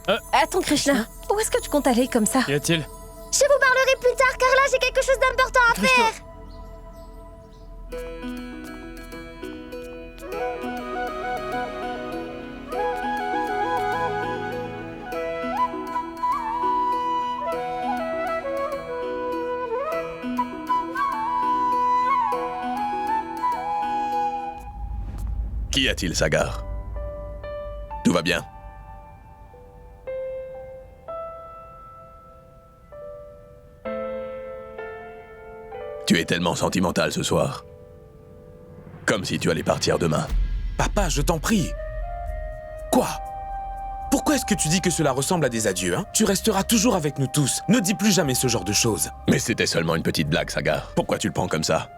Attends, Krishna, où est-ce que tu comptes aller comme ça? Qu'y a-t-il? Je vous parlerai plus tard, car là, j'ai quelque chose d'important à Krishna. faire. Qu'y a-t-il, Sagar? Tout va bien? Tu es tellement sentimental ce soir. Comme si tu allais partir demain. Papa, je t'en prie. Quoi? Pourquoi est-ce que tu dis que cela ressemble à des adieux, hein? Tu resteras toujours avec nous tous. Ne dis plus jamais ce genre de choses. Mais c'était seulement une petite blague, Sagar. Pourquoi tu le prends comme ça?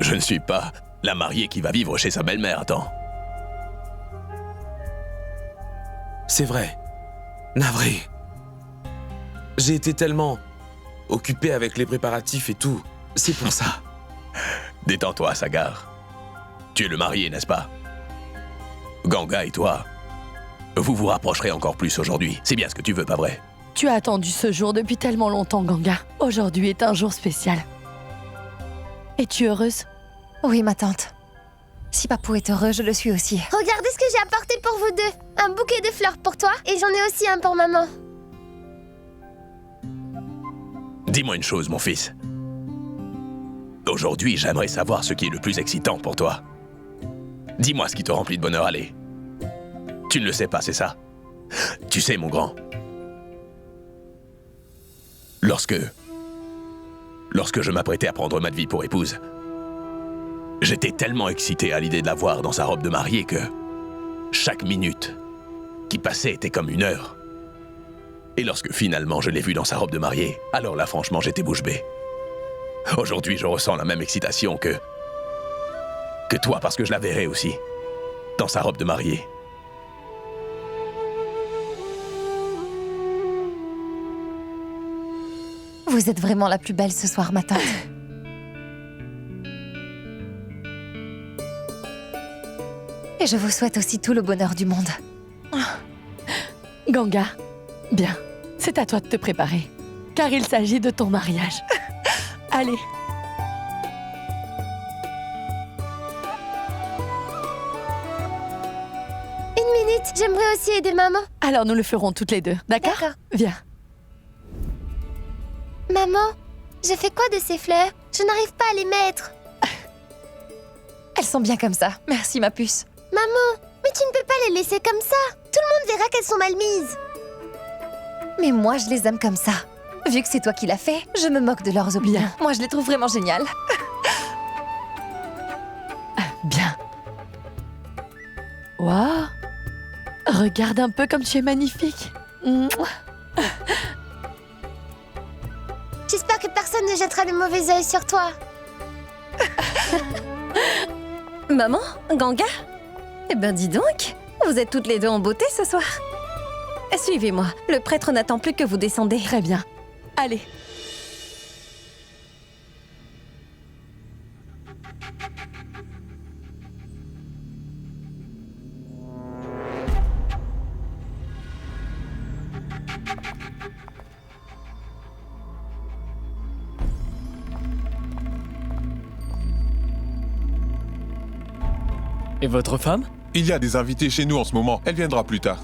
Je ne suis pas la mariée qui va vivre chez sa belle-mère, attends. C'est vrai. Navré. J'ai été tellement occupé avec les préparatifs et tout. C'est pour ça. Détends-toi, Sagar. Tu es le marié, n'est-ce pas? Ganga et toi, vous vous rapprocherez encore plus aujourd'hui. C'est bien ce que tu veux, pas vrai? Tu as attendu ce jour depuis tellement longtemps, Ganga. Aujourd'hui est un jour spécial. Es-tu heureuse? Oui, ma tante. Si Papou est heureux, je le suis aussi. Regardez ce que j'ai apporté pour vous deux. Un bouquet de fleurs pour toi, et j'en ai aussi un pour maman. Dis-moi une chose, mon fils. Aujourd'hui, j'aimerais savoir ce qui est le plus excitant pour toi. Dis-moi ce qui te remplit de bonheur, allez. Tu ne le sais pas, c'est ça? Tu sais, mon grand. Lorsque je m'apprêtais à prendre Madhvi pour épouse, j'étais tellement excité à l'idée de la voir dans sa robe de mariée que chaque minute qui passait était comme une heure. Et lorsque finalement je l'ai vue dans sa robe de mariée, alors là franchement j'étais bouche bée. Aujourd'hui je ressens la même excitation que toi parce que je la verrai aussi, dans sa robe de mariée. Vous êtes vraiment la plus belle ce soir, ma tante. Et je vous souhaite aussi tout le bonheur du monde. Ganga, bien, c'est à toi de te préparer, car il s'agit de ton mariage. Allez. Une minute, j'aimerais aussi aider maman. Alors nous le ferons toutes les deux, d'accord? D'accord. Viens. Maman, je fais quoi de ces fleurs? Je n'arrive pas à les mettre. Elles sont bien comme ça. Merci, ma puce. Maman, mais tu ne peux pas les laisser comme ça. Tout le monde verra qu'elles sont mal mises. Mais moi, je les aime comme ça. Vu que c'est toi qui l'as fait, je me moque de leurs opinions. Bien. Moi, je les trouve vraiment géniales. Bien. Waouh! Regarde un peu comme tu es magnifique. Mouah. J'espère que personne ne jettera le mauvais œil sur toi. Maman, Ganga? Eh ben, dis donc, vous êtes toutes les deux en beauté ce soir. Suivez-moi, le prêtre n'attend plus que vous descendez. Très bien. Allez. Et votre femme? Il y a des invités chez nous en ce moment. Elle viendra plus tard.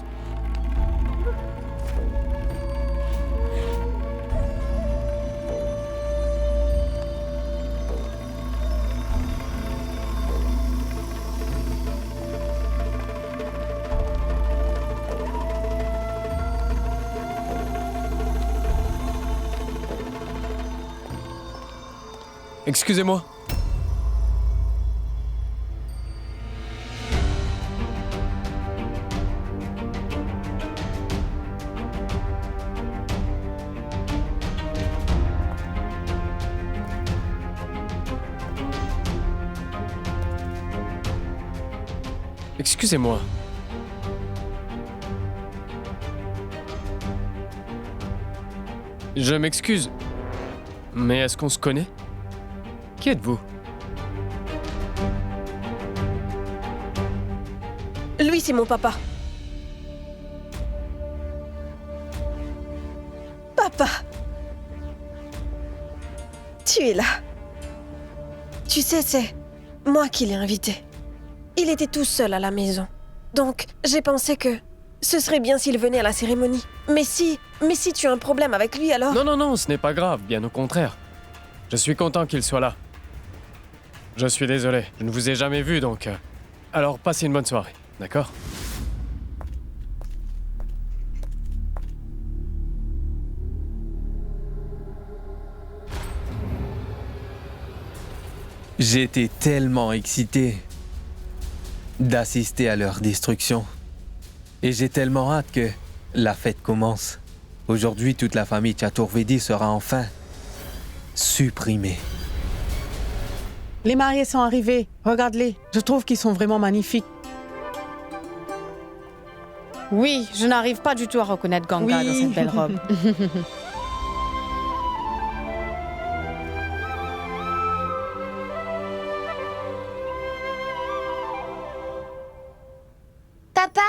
Excusez-moi. Excusez-moi. Je m'excuse. Mais est-ce qu'on se connaît? Qui êtes-vous? Lui, c'est mon papa. Papa. Tu es là. Tu sais, c'est moi qui l'ai invité. Il était tout seul à la maison. Donc, j'ai pensé que ce serait bien s'il venait à la cérémonie. Mais si tu as un problème avec lui, alors... Non, ce n'est pas grave, bien au contraire. Je suis content qu'il soit là. Je suis désolé, je ne vous ai jamais vu, donc... Alors, passez une bonne soirée, d'accord? J'étais tellement excité d'assister à leur destruction. Et j'ai tellement hâte que la fête commence. Aujourd'hui, toute la famille Chaturvedi sera enfin supprimée. Les mariés sont arrivés. Regarde-les. Je trouve qu'ils sont vraiment magnifiques. Oui, je n'arrive pas du tout à reconnaître Ganga dans cette belle robe. Papa?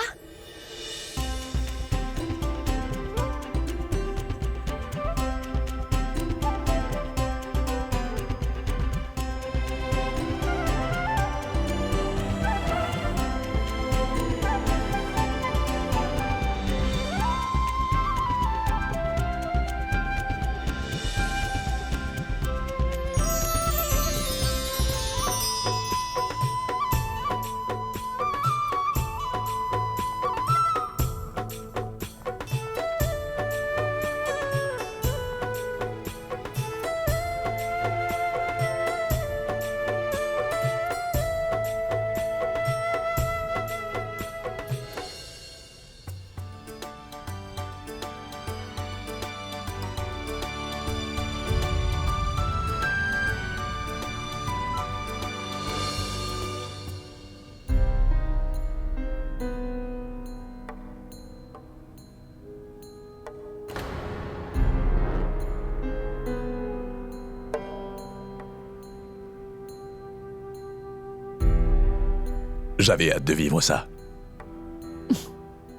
J'avais hâte de vivre ça.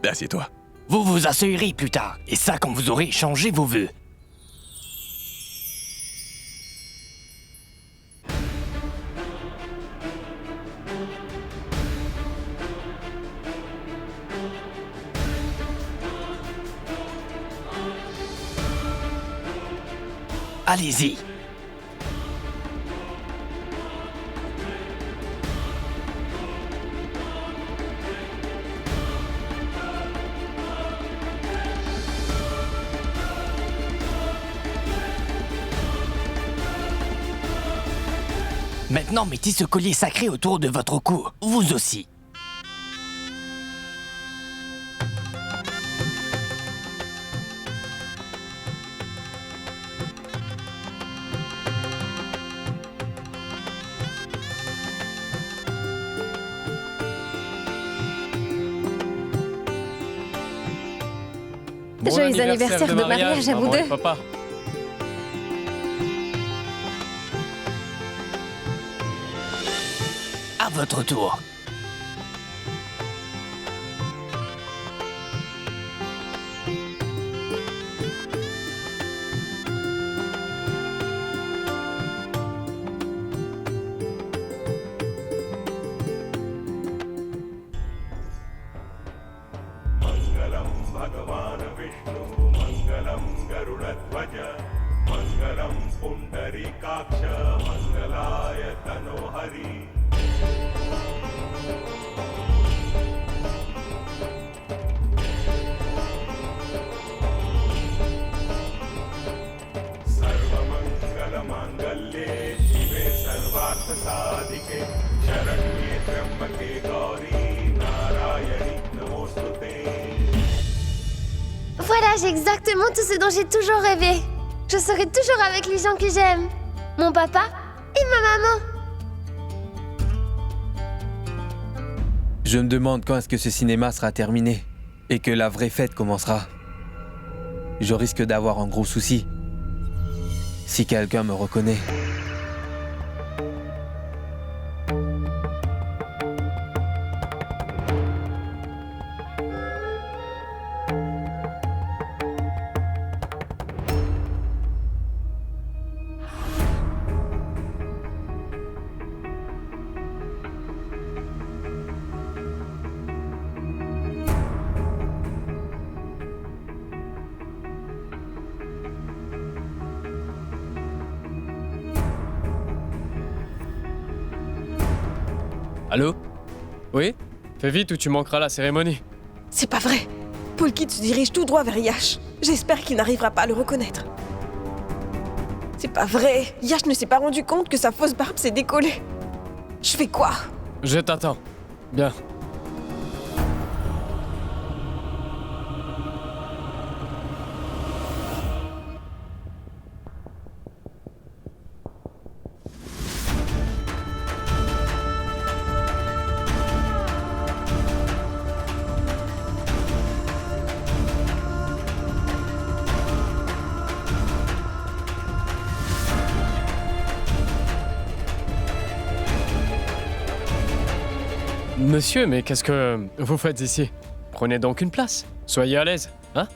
Assieds-toi. Vous vous asseyerez plus tard, et ça quand vous aurez échangé vos vœux. Allez-y. Maintenant, mettez ce collier sacré autour de votre cou, vous aussi. Bon Joyeux anniversaire de mariage à vous maman et deux. papa. À votre tour. Voilà, j'ai exactement tout ce dont j'ai toujours rêvé. Je serai toujours avec les gens que j'aime. Mon papa et ma maman. Je me demande quand est-ce que ce cinéma sera terminé et que la vraie fête commencera. Je risque d'avoir un gros souci si quelqu'un me reconnaît. Allô? Oui? Fais vite ou tu manqueras la cérémonie. C'est pas vrai. Polkit se dirige tout droit vers Yash. J'espère qu'il n'arrivera pas à le reconnaître. C'est pas vrai. Yash ne s'est pas rendu compte que sa fausse barbe s'est décollée. Je fais quoi? Je t'attends. Bien. Monsieur, mais qu'est-ce que vous faites ici? Prenez donc une place. Soyez à l'aise, hein?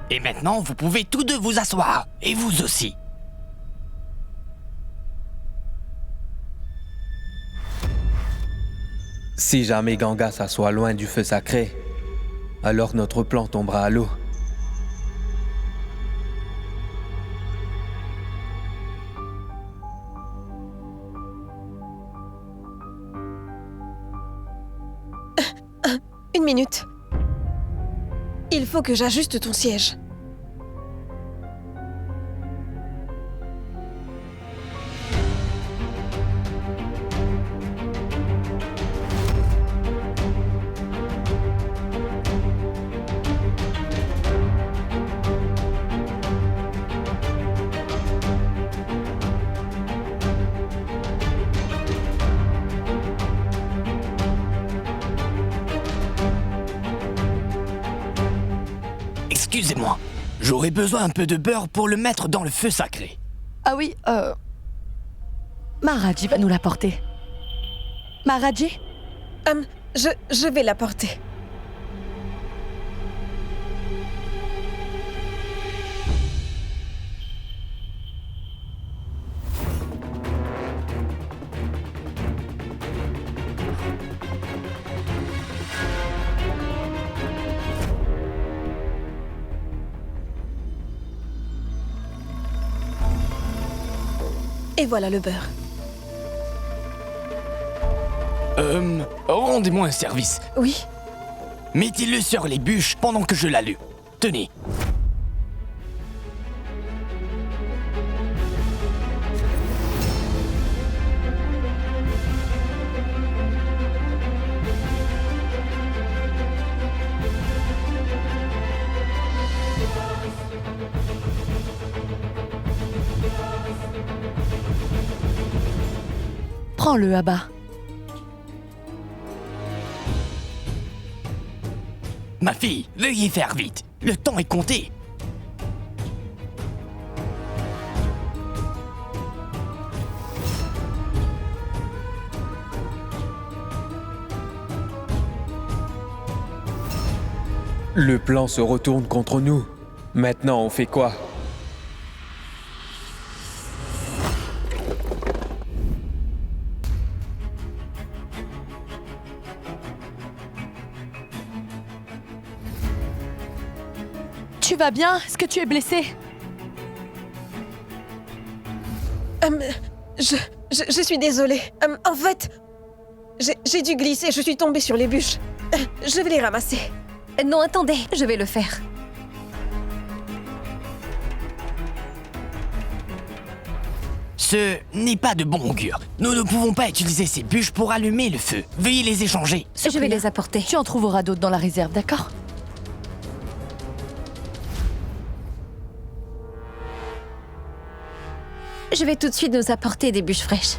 Et maintenant, vous pouvez tous deux vous asseoir. Et vous aussi. Si jamais Ganga s'assoit loin du feu sacré, alors notre plan tombera à l'eau. Une minute. Il faut que j'ajuste ton siège. Excusez-moi, j'aurais besoin un peu de beurre pour le mettre dans le feu sacré. Ah oui, Maharaji va nous l'apporter. Maharaji? Je vais l'apporter. Et voilà le beurre. Rendez-moi un service. Oui. Mettez-le sur les bûches pendant que je l'allume. Tenez. Prends-le, Abba. Ma fille, veuillez faire vite. Le temps est compté. Le plan se retourne contre nous. Maintenant, on fait quoi? Tu vas bien? Est-ce que tu es blessé? Je suis désolée. En fait, j'ai dû glisser, je suis tombée sur les bûches. Je vais les ramasser. Non, attendez, je vais le faire. Ce n'est pas de bon augure. Nous ne pouvons pas utiliser ces bûches pour allumer le feu. Veuillez les échanger. Je vais les apporter. Tu en trouveras d'autres dans la réserve, d'accord? Je vais tout de suite nous apporter des bûches fraîches.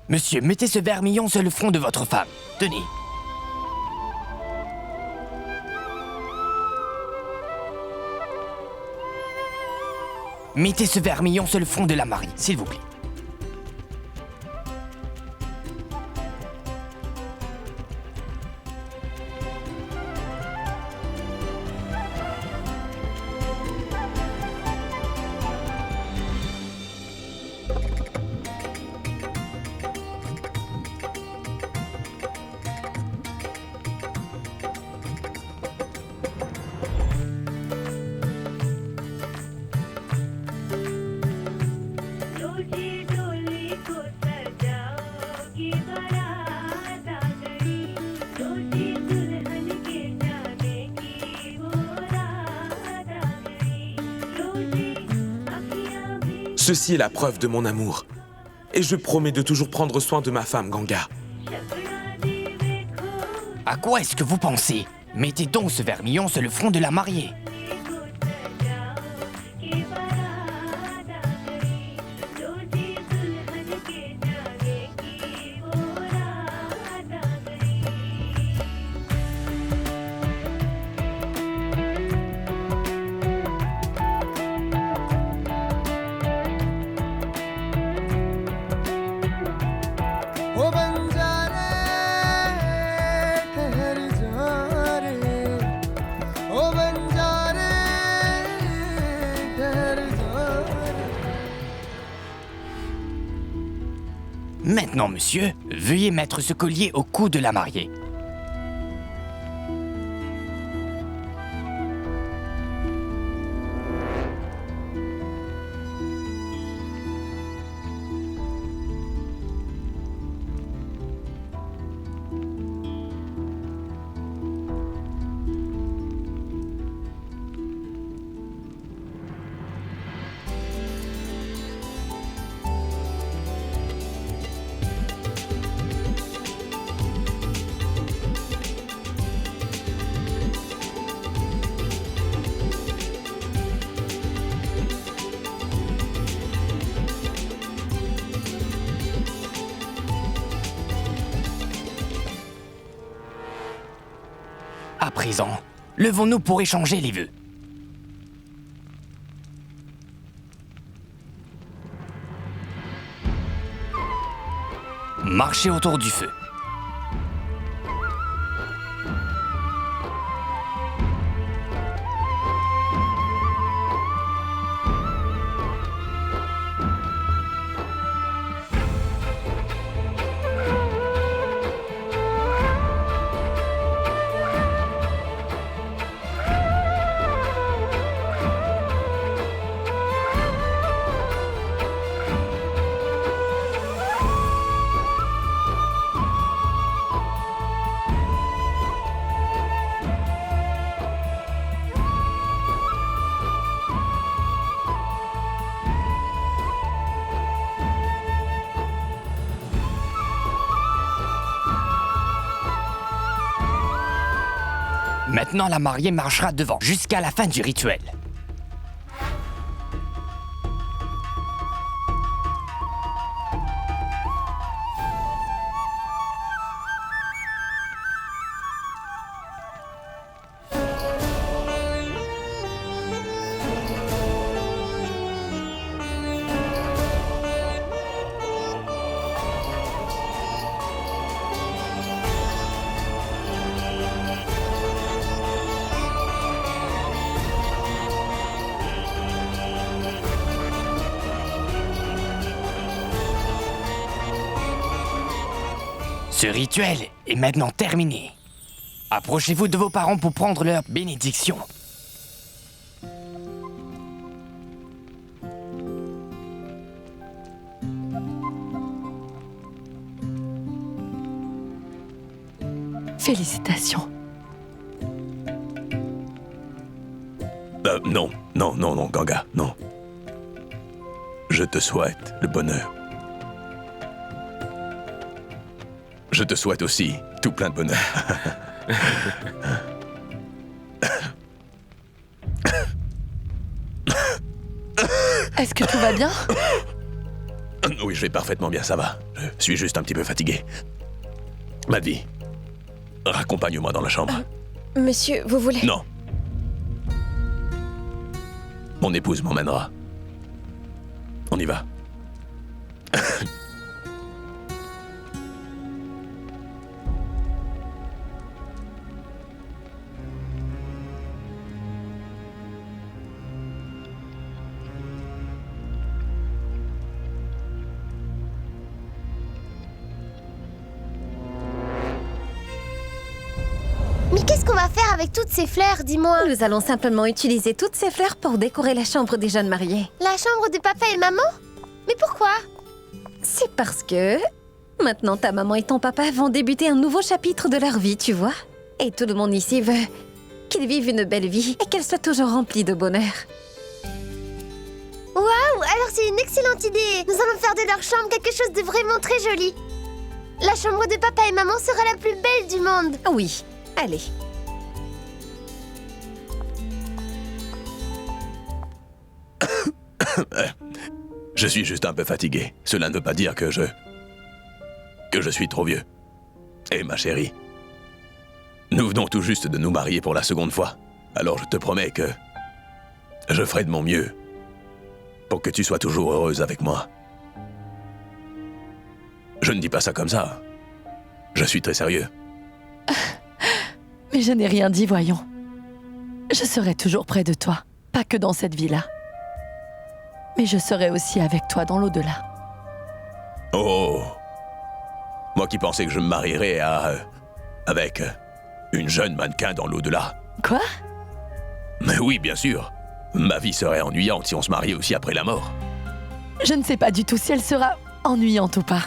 Monsieur, mettez ce vermillon sur le front de votre femme. Tenez. Mettez ce vermillon sur le front de la mariée, s'il vous plaît. Ceci est la preuve de mon amour. Et je promets de toujours prendre soin de ma femme, Ganga. À quoi est-ce que vous pensez? Mettez donc ce vermillon sur le front de la mariée. Maintenant, monsieur, veuillez mettre ce collier au cou de la mariée. À présent, levons-nous pour échanger les vœux. Marchez autour du feu. Maintenant, la mariée marchera devant jusqu'à la fin du rituel. Ce rituel est maintenant terminé. Approchez-vous de vos parents pour prendre leur bénédiction. Félicitations. Non, Ganga, non. Je te souhaite le bonheur. Je te souhaite aussi tout plein de bonheur. Est-ce que tout va bien? Oui, je vais parfaitement bien, ça va. Je suis juste un petit peu fatigué. Madhvi, raccompagne-moi dans la chambre. Monsieur, vous voulez... Non. Mon épouse m'emmènera. On y va. Mais qu'est-ce qu'on va faire avec toutes ces fleurs, dis-moi? Nous allons simplement utiliser toutes ces fleurs pour décorer la chambre des jeunes mariés. La chambre de papa et maman? Mais pourquoi? C'est parce que... maintenant, ta maman et ton papa vont débuter un nouveau chapitre de leur vie, tu vois. Et tout le monde ici veut qu'ils vivent une belle vie et qu'elle soit toujours remplie de bonheur. Oui, Waouh, alors c'est une excellente idée. Nous allons faire de leur chambre quelque chose de vraiment très joli. La chambre de papa et maman sera la plus belle du monde. Oui, allez. Je suis juste un peu fatigué. Cela ne veut pas dire que je suis trop vieux. Et ma chérie, nous venons tout juste de nous marier pour la seconde fois. Alors je te promets que je ferai de mon mieux pour que tu sois toujours heureuse avec moi. Je ne dis pas ça comme ça. Je suis très sérieux. Mais je n'ai rien dit, voyons. Je serai toujours près de toi, pas que dans cette vie-là. Mais je serai aussi avec toi dans l'au-delà. Oh! Moi qui pensais que je me marierais avec une jeune mannequin dans l'au-delà. Quoi? Mais oui, bien sûr. Ma vie serait ennuyante si on se mariait aussi après la mort. Je ne sais pas du tout si elle sera ennuyante ou pas.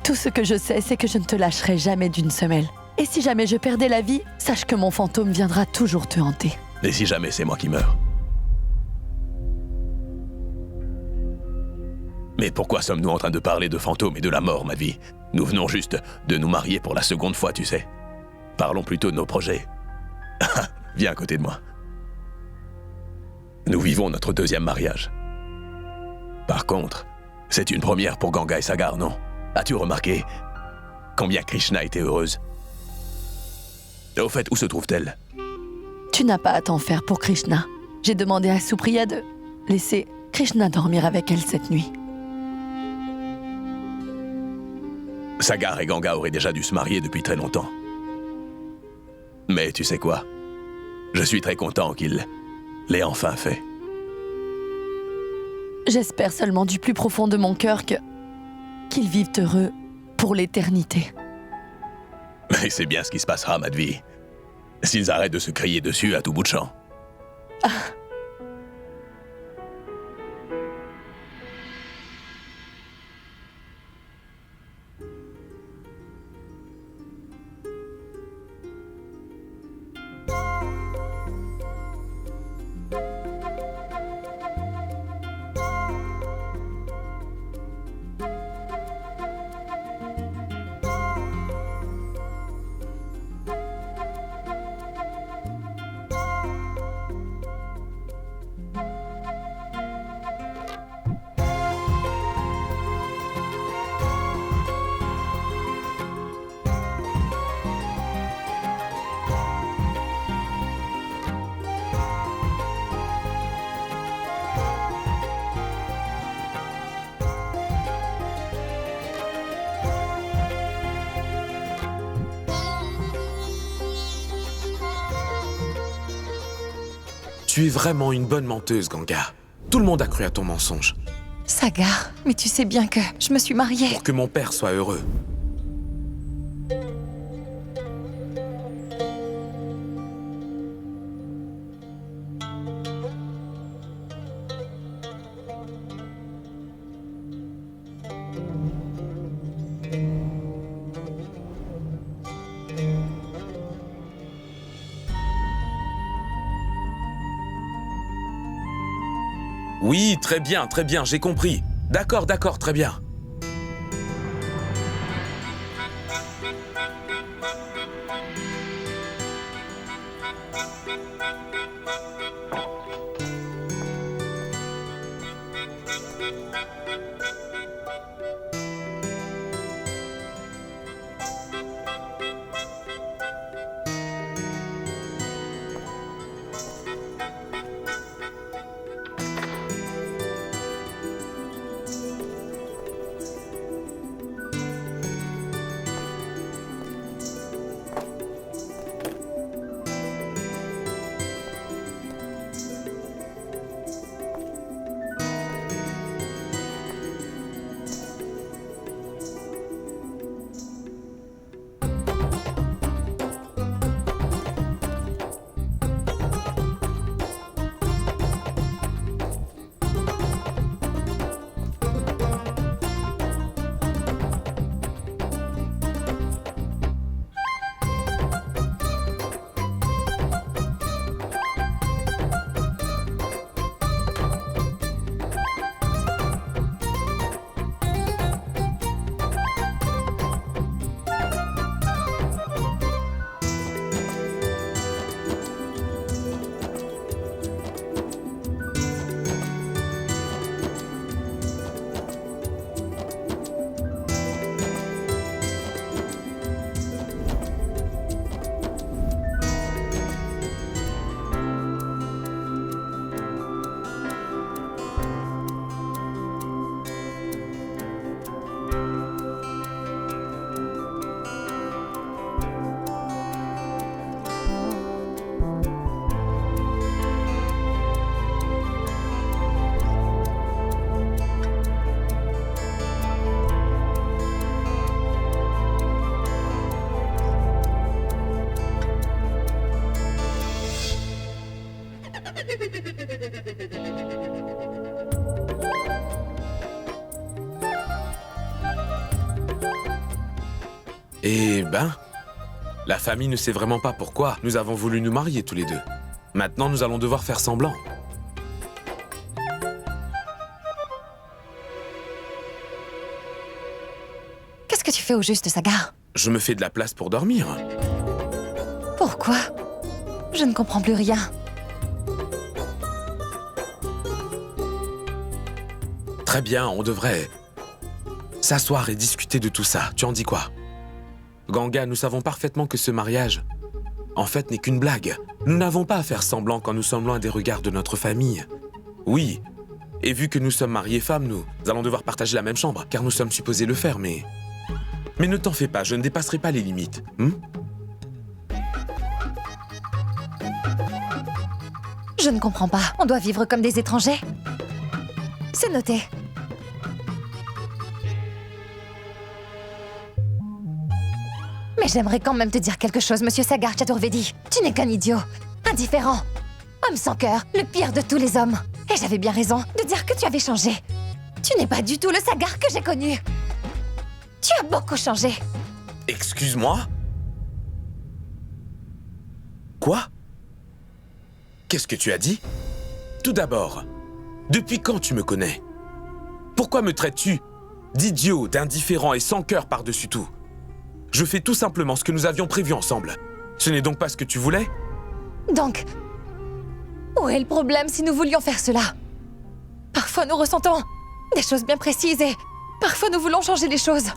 Tout ce que je sais, c'est que je ne te lâcherai jamais d'une semelle. Et si jamais je perdais la vie, sache que mon fantôme viendra toujours te hanter. Et si jamais c'est moi qui meurs? Mais pourquoi sommes-nous en train de parler de fantômes et de la mort, ma vie? Nous venons juste de nous marier pour la seconde fois, tu sais. Parlons plutôt de nos projets. Viens à côté de moi. Nous vivons notre deuxième mariage. Par contre, c'est une première pour Ganga et Sagar, non? As-tu remarqué combien Krishna était heureuse? Au fait, où se trouve-t-elle? Tu n'as pas à t'en faire pour Krishna. J'ai demandé à Supriya de laisser Krishna dormir avec elle cette nuit. Sagar et Ganga auraient déjà dû se marier depuis très longtemps. Mais tu sais quoi? Je suis très content qu'il l'ait enfin fait. J'espère seulement du plus profond de mon cœur qu'ils vivent heureux pour l'éternité. Mais c'est bien ce qui se passera, Madhvi. S'ils arrêtent de se crier dessus à tout bout de champ. Ah. Tu es vraiment une bonne menteuse, Ganga. Tout le monde a cru à ton mensonge. Sagar, mais tu sais bien que je me suis mariée. Pour que mon père soit heureux. Oui, très bien, j'ai compris. D'accord, très bien. Et la famille ne sait vraiment pas pourquoi nous avons voulu nous marier tous les deux. Maintenant, nous allons devoir faire semblant. Qu'est-ce que tu fais au juste, Sagar? Je me fais de la place pour dormir. Pourquoi? Je ne comprends plus rien. Très bien, on devrait s'asseoir et discuter de tout ça. Tu en dis quoi? Ganga, nous savons parfaitement que ce mariage, en fait, n'est qu'une blague. Nous n'avons pas à faire semblant quand nous sommes loin des regards de notre famille. Oui, et vu que nous sommes mariés femmes, nous allons devoir partager la même chambre, car nous sommes supposés le faire, mais ne t'en fais pas, je ne dépasserai pas les limites. Je ne comprends pas. On doit vivre comme des étrangers? C'est noté. Mais j'aimerais quand même te dire quelque chose, Monsieur Sagar Chaturvedi. Tu n'es qu'un idiot, indifférent, homme sans cœur, le pire de tous les hommes. Et j'avais bien raison de dire que tu avais changé. Tu n'es pas du tout le Sagar que j'ai connu. Tu as beaucoup changé. Excuse-moi? Quoi? Qu'est-ce que tu as dit? Tout d'abord, depuis quand tu me connais? Pourquoi me traites-tu d'idiot, d'indifférent et sans cœur par-dessus tout? Je fais tout simplement ce que nous avions prévu ensemble. Ce n'est donc pas ce que tu voulais? Donc, où est le problème si nous voulions faire cela? Parfois nous ressentons des choses bien précises et parfois nous voulons changer les choses.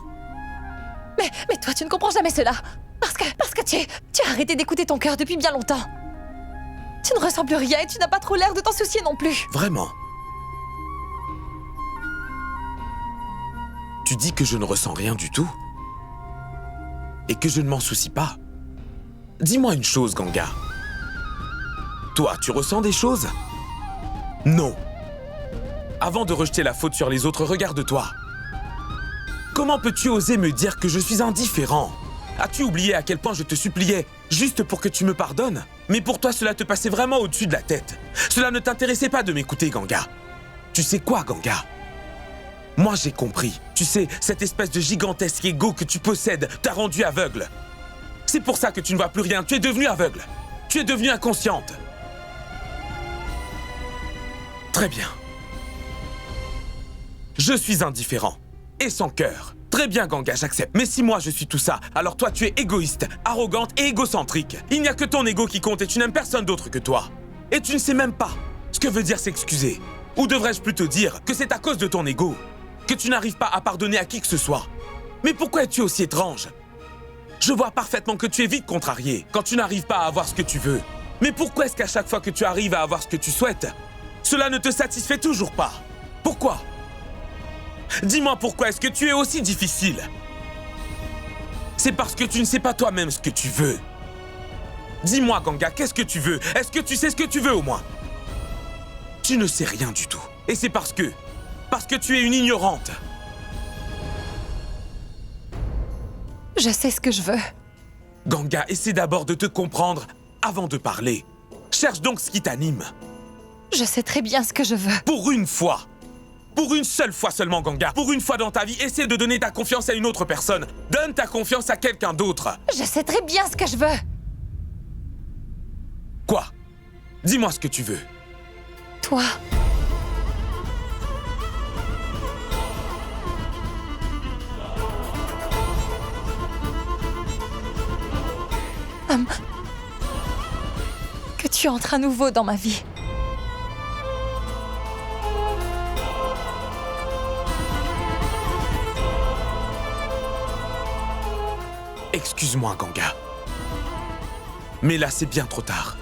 Mais toi, tu ne comprends jamais cela. Parce que tu as arrêté d'écouter ton cœur depuis bien longtemps. Tu ne ressens plus rien et tu n'as pas trop l'air de t'en soucier non plus. Vraiment? Tu dis que je ne ressens rien du tout? Et que je ne m'en soucie pas? Dis-moi une chose, Ganga. Toi, tu ressens des choses? Non. Avant de rejeter la faute sur les autres, regarde-toi. Comment peux-tu oser me dire que je suis indifférent? As-tu oublié à quel point je te suppliais juste pour que tu me pardonnes? Mais pour toi, cela te passait vraiment au-dessus de la tête. Cela ne t'intéressait pas de m'écouter, Ganga. Tu sais quoi, Ganga? Moi, j'ai compris. Tu sais, cette espèce de gigantesque ego que tu possèdes t'a rendu aveugle. C'est pour ça que tu ne vois plus rien. Tu es devenue aveugle. Tu es devenue inconsciente. Très bien. Je suis indifférent et sans cœur. Très bien, Ganga, j'accepte. Mais si moi je suis tout ça, alors toi tu es égoïste, arrogante et égocentrique. Il n'y a que ton ego qui compte et tu n'aimes personne d'autre que toi. Et tu ne sais même pas ce que veut dire s'excuser. Ou devrais-je plutôt dire que c'est à cause de ton ego que tu n'arrives pas à pardonner à qui que ce soit. Mais pourquoi es-tu aussi étrange? Je vois parfaitement que tu es vite contrarié quand tu n'arrives pas à avoir ce que tu veux. Mais pourquoi est-ce qu'à chaque fois que tu arrives à avoir ce que tu souhaites, cela ne te satisfait toujours pas? Pourquoi? Dis-moi pourquoi est-ce que tu es aussi difficile? C'est parce que tu ne sais pas toi-même ce que tu veux. Dis-moi, Ganga, qu'est-ce que tu veux? Est-ce que tu sais ce que tu veux au moins? Tu ne sais rien du tout. Et c'est parce que tu es une ignorante. Je sais ce que je veux. Ganga, essaie d'abord de te comprendre avant de parler. Cherche donc ce qui t'anime. Je sais très bien ce que je veux. Pour une fois. Pour une seule fois seulement, Ganga. Pour une fois dans ta vie, essaie de donner ta confiance à une autre personne. Donne ta confiance à quelqu'un d'autre. Je sais très bien ce que je veux. Quoi? Dis-moi ce que tu veux. Toi. Que tu entres à nouveau dans ma vie. Excuse-moi, Ganga. Mais là, c'est bien trop tard.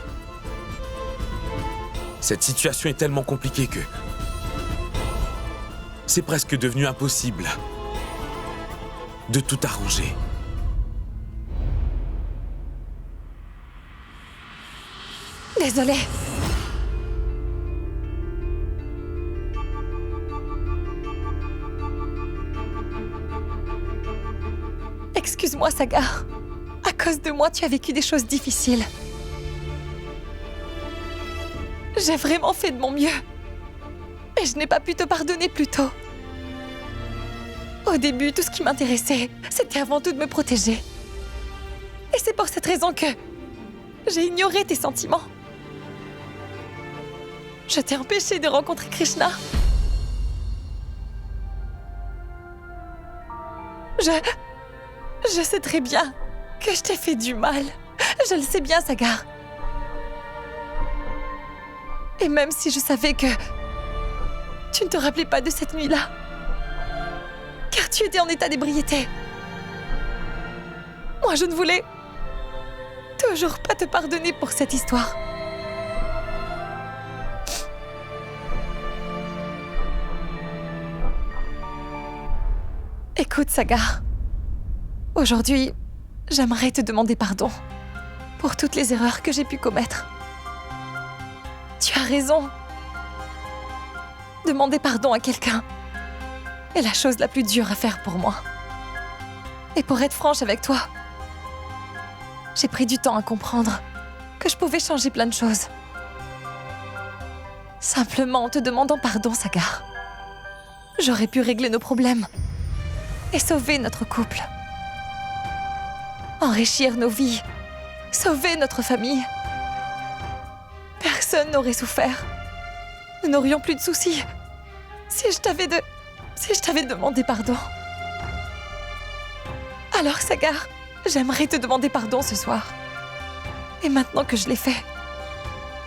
Cette situation est tellement compliquée que c'est presque devenu impossible de tout arranger. Désolée. Excuse-moi, Sagar. À cause de moi, tu as vécu des choses difficiles. J'ai vraiment fait de mon mieux. Et je n'ai pas pu te pardonner plus tôt. Au début, tout ce qui m'intéressait, c'était avant tout de me protéger. Et c'est pour cette raison que j'ai ignoré tes sentiments. Je t'ai empêché de rencontrer Krishna. Je sais très bien que je t'ai fait du mal. Je le sais bien, Sagar. Et même si je savais que tu ne te rappelais pas de cette nuit-là, car tu étais en état d'ébriété, moi je ne voulais toujours pas te pardonner pour cette histoire. Écoute, Sagar. Aujourd'hui, j'aimerais te demander pardon pour toutes les erreurs que j'ai pu commettre. Tu as raison. Demander pardon à quelqu'un est la chose la plus dure à faire pour moi. Et pour être franche avec toi, j'ai pris du temps à comprendre que je pouvais changer plein de choses. Simplement en te demandant pardon, Sagar, j'aurais pu régler nos problèmes et sauver notre couple. Enrichir nos vies, sauver notre famille. Personne n'aurait souffert. Nous n'aurions plus de soucis si je t'avais demandé pardon. Alors, Sagar, j'aimerais te demander pardon ce soir. Et maintenant que je l'ai fait,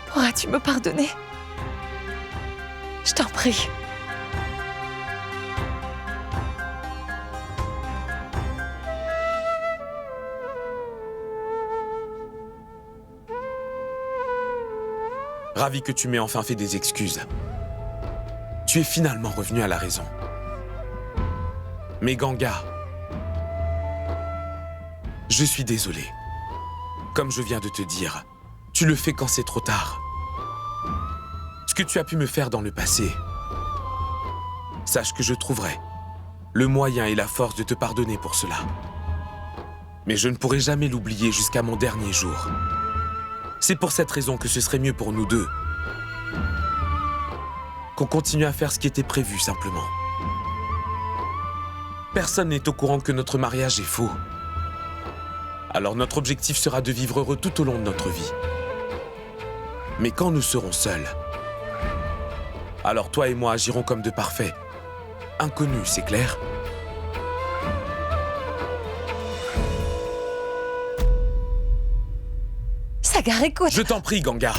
pourras-tu me pardonner? Je t'en prie. Ravi que tu m'aies enfin fait des excuses. Tu es finalement revenu à la raison. Mais Ganga, je suis désolé. Comme je viens de te dire, tu le fais quand c'est trop tard. Ce que tu as pu me faire dans le passé, sache que je trouverai le moyen et la force de te pardonner pour cela. Mais je ne pourrai jamais l'oublier jusqu'à mon dernier jour. C'est pour cette raison que ce serait mieux pour nous deux qu'on continue à faire ce qui était prévu, simplement. Personne n'est au courant que notre mariage est faux. Alors notre objectif sera de vivre heureux tout au long de notre vie. Mais quand nous serons seuls, alors toi et moi agirons comme de parfaits inconnus, c'est clair? Sagar, écoute. Je t'en prie, Ganga.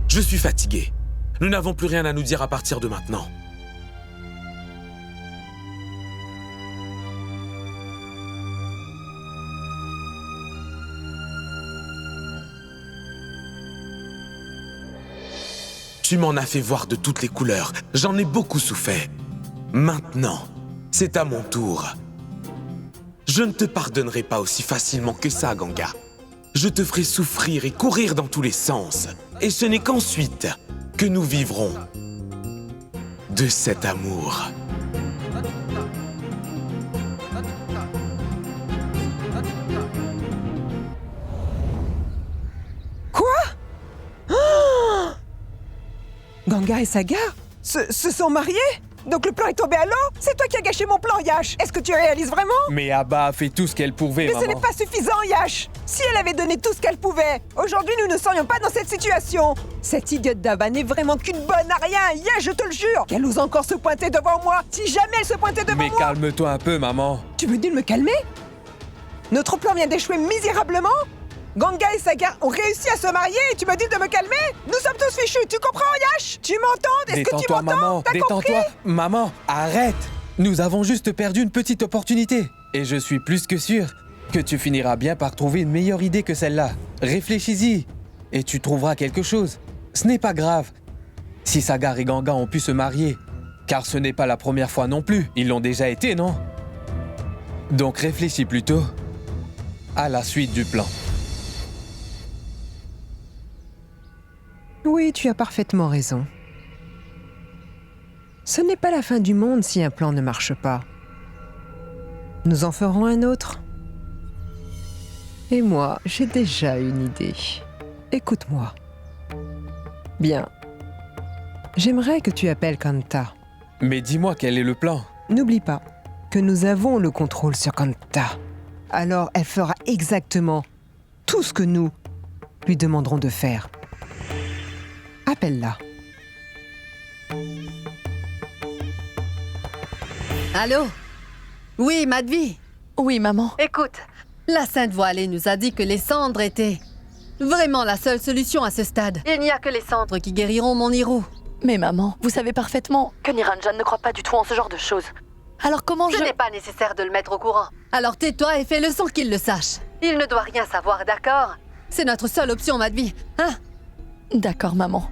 Je suis fatigué. Nous n'avons plus rien à nous dire à partir de maintenant. Tu m'en as fait voir de toutes les couleurs. J'en ai beaucoup souffert. Maintenant, c'est à mon tour. Je ne te pardonnerai pas aussi facilement que ça, Ganga. Je te ferai souffrir et courir dans tous les sens. Et ce n'est qu'ensuite que nous vivrons de cet amour. Quoi? Oh! Ganga et Sagar se sont mariés? Donc le plan est tombé à l'eau? C'est toi qui as gâché mon plan, Yash. Est-ce que tu réalises vraiment? Mais Abba a fait tout ce qu'elle pouvait, Mais maman. ce n'est pas suffisant, Yash. Si elle avait donné tout ce qu'elle pouvait, aujourd'hui nous ne serions pas dans cette situation. Cette idiote d'Abba n'est vraiment qu'une bonne à rien, Yash, je te le jure. Qu'elle ose encore se pointer devant moi. Si jamais elle se pointait devant moi... Mais calme-toi un peu, maman. Tu veux dire de me calmer? Notre plan vient d'échouer misérablement? Ganga et Sagar ont réussi à se marier et tu me dis de me calmer? Nous sommes tous fichus, tu comprends, Yash? Tu m'entends? Est-ce que tu Détends-toi, m'entends? maman. T'as compris? Détends-toi. Maman, arrête. Nous avons juste perdu une petite opportunité. Et je suis plus que sûr que tu finiras bien par trouver une meilleure idée que celle-là. Réfléchis-y. Et tu trouveras quelque chose. Ce n'est pas grave. Si Sagar et Ganga ont pu se marier, car ce n'est pas la première fois non plus. Ils l'ont déjà été, non? Donc réfléchis plutôt à la suite du plan. Oui, tu as parfaitement raison. Ce n'est pas la fin du monde si un plan ne marche pas. Nous en ferons un autre. Et moi, j'ai déjà une idée. Écoute-moi. Bien. J'aimerais que tu appelles Kanta. Mais dis-moi quel est le plan. N'oublie pas que nous avons le contrôle sur Kanta. Alors, elle fera exactement tout ce que nous lui demanderons de faire. Appelle-la. Allô? Oui, Madvi. Oui, maman. Écoute, la Sainte Voilée nous a dit que les cendres étaient vraiment la seule solution à ce stade. Il n'y a que les cendres qui guériront mon Nirou. Mais maman, vous savez parfaitement que Niranjan ne croit pas du tout en ce genre de choses. Alors comment Ce n'est pas nécessaire de le mettre au courant. Alors tais-toi et fais-le sans qu'il le sache. Il ne doit rien savoir, d'accord? C'est notre seule option, Madvi, hein? D'accord, maman.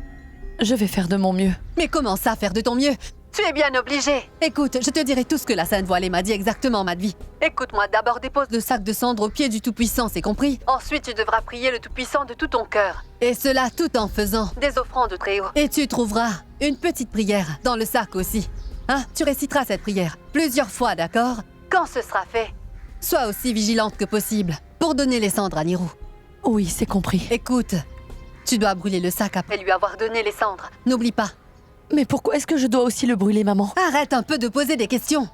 Je vais faire de mon mieux. Mais comment ça, faire de ton mieux? Tu es bien obligé. Écoute, je te dirai tout ce que la Sainte Voilée m'a dit exactement, Madvi. Écoute-moi, d'abord dépose le sac de cendres au pied du Tout-Puissant, c'est compris? Ensuite, tu devras prier le Tout-Puissant de tout ton cœur. Et cela tout en faisant des offrandes au Très-Haut. Et tu trouveras une petite prière dans le sac aussi. Hein? Tu réciteras cette prière plusieurs fois, d'accord? Quand ce sera fait, sois aussi vigilante que possible pour donner les cendres à Nirou. Oui, c'est compris. Écoute, tu dois brûler le sac après lui avoir donné les cendres. N'oublie pas. Mais pourquoi est-ce que je dois aussi le brûler, maman? Arrête un peu de poser des questions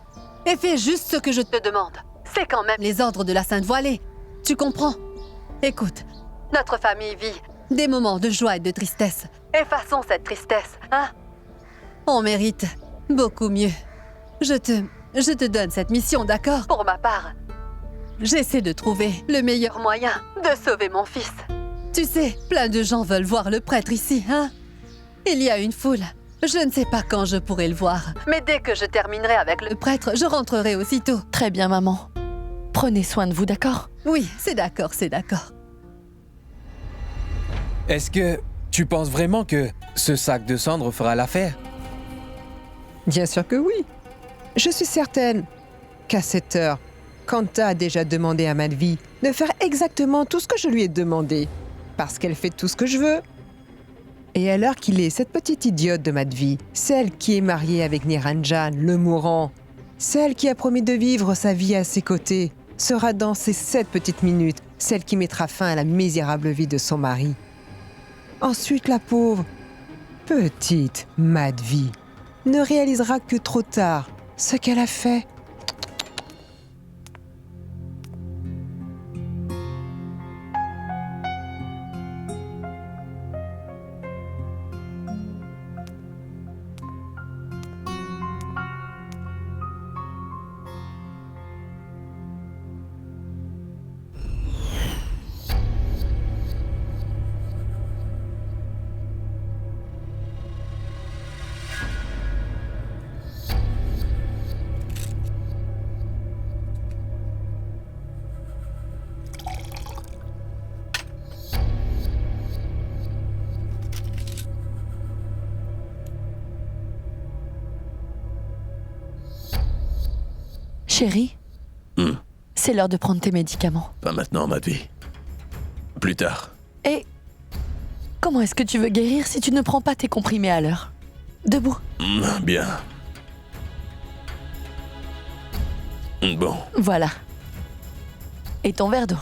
et fais juste ce que je te demande. C'est quand même les ordres de la Sainte Voilée. Tu comprends? Écoute, notre famille vit des moments de joie et de tristesse. Effaçons cette tristesse, hein? On mérite beaucoup mieux. Je te donne cette mission, d'accord? Pour ma part, j'essaie de trouver le meilleur moyen de sauver mon fils. Tu sais, plein de gens veulent voir le prêtre ici, hein? Il y a une foule. Je ne sais pas quand je pourrai le voir. Mais dès que je terminerai avec le prêtre, je rentrerai aussitôt. Très bien, maman. Prenez soin de vous, d'accord? Oui, c'est d'accord, c'est d'accord. Est-ce que tu penses vraiment que ce sac de cendres fera l'affaire? Bien sûr que oui. Je suis certaine qu'à cette heure, Kanta a déjà demandé à Madvi de faire exactement tout ce que je lui ai demandé. Parce qu'elle fait tout ce que je veux. Et à l'heure qu'il est, cette petite idiote de Madvi, celle qui est mariée avec Niranjan, le mourant, celle qui a promis de vivre sa vie à ses côtés, sera dans ces 7 petites minutes celle qui mettra fin à la misérable vie de son mari. Ensuite, la pauvre, petite Madvi ne réalisera que trop tard ce qu'elle a fait. Chérie, c'est l'heure de prendre tes médicaments. Pas maintenant, Madvi. Plus tard. Et comment est-ce que tu veux guérir si tu ne prends pas tes comprimés à l'heure? Debout. Bien. Bon. Voilà. Et ton verre d'eau.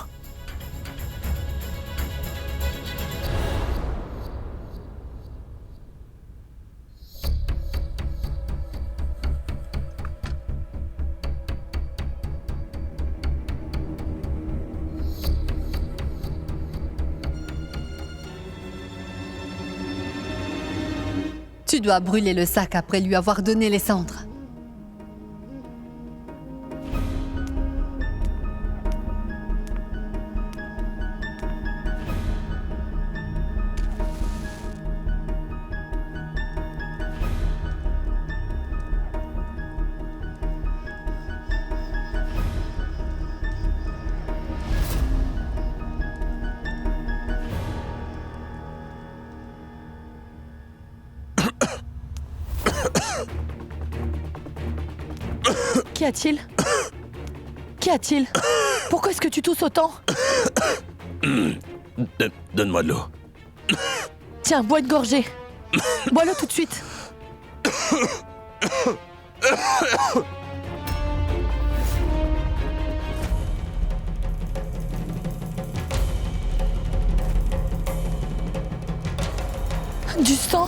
Tu dois brûler le sac après lui avoir donné les cendres. Qu'y a-t-il? Qu'y a-t-il? Pourquoi est-ce que tu tousses autant? Donne-moi de l'eau. Tiens, bois une gorgée. Bois-le tout de suite. Du sang?